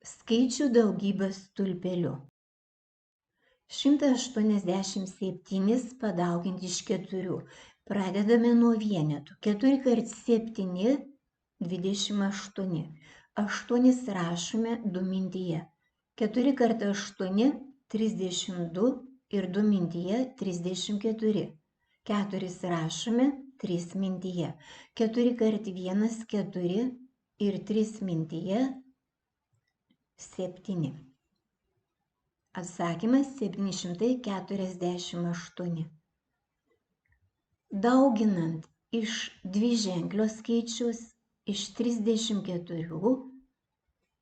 Skaičių daugybės stulpeliu. 187 padauginti iš 4. Pradedame nuo vienetų. 4 kart 7 – 28. 8 rašome 2 mintyje. 4 kart 8 – 32 ir 2 mintyje 34. 4 rašome 3 mintyje. 4 kart 1 – 4 ir 3 mintyje 7. Atsakymas 748. Dauginant iš dviženklio skaičiaus iš 34,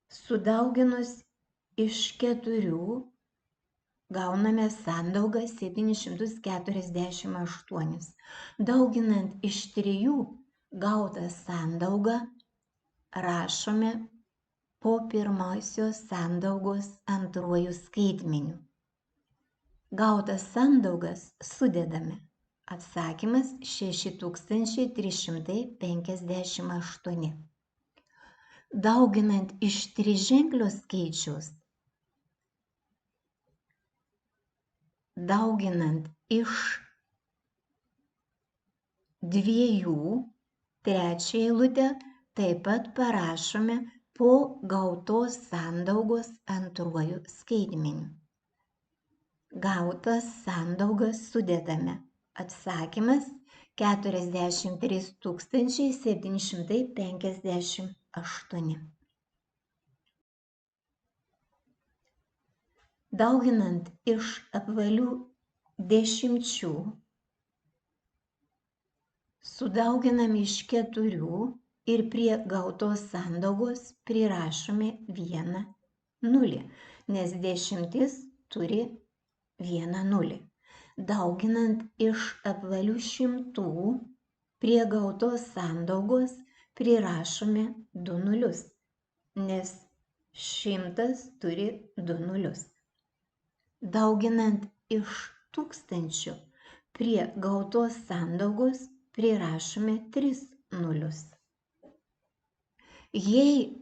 sudauginus iš 4, gauname sandaugą 748. Dauginant iš 3 gautą sandaugą rašome po pirmosios sandaugos antruoju skaitmeniu. Gautas sandaugas sudedame. Atsakymas 6358. Dauginant iš triženklio skaičiaus. Dauginant iš 2 trečią eilutę taip pat parašome po gautos sandaugos antruoju skaitmeniu. Gautas sandaugas sudedame. Atsakymas 43 758. Dauginant iš apvalių dešimčių, sudauginame iš 4 ir prie gautos sandaugos prirašome 1 nulį, nes dešimtis turi 1 nulį. Dauginant iš apvalių šimtų, prie gautos sandaugos prirašome 2 nulius, nes 100 turi 2 nulius. Dauginant iš 1000, prie gautos sandaugos prirašome 3 nulius. Jei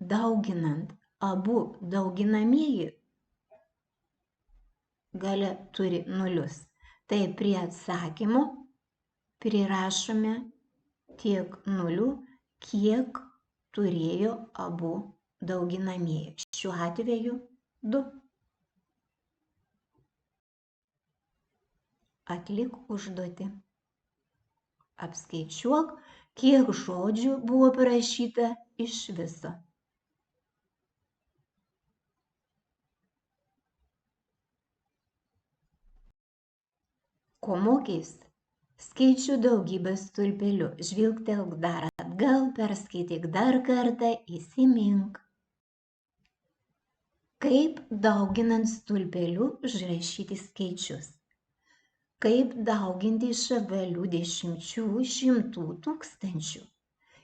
dauginant abu dauginamieji gale turi nulius, tai prie atsakymo prirašome tiek nulių, kiek turėjo abu dauginamieji. Šiuo atveju 2. Atlik užduotį. Apskaičiuok, kiek žodžių buvo parašyta iš viso. Ko mokys? Skaičių daugybės stulpeliu. Žvilgtelk dar atgal, perskaityk dar kartą, įsimink. Kaip dauginant stulpeliu užrašyti skaičius? Kaip dauginti iš apvalių dešimčių, šimtų, tūkstančių?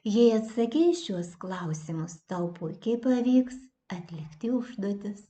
Jei atsakei šiuos klausimus, tau puikiai pavyks atlikti užduotis.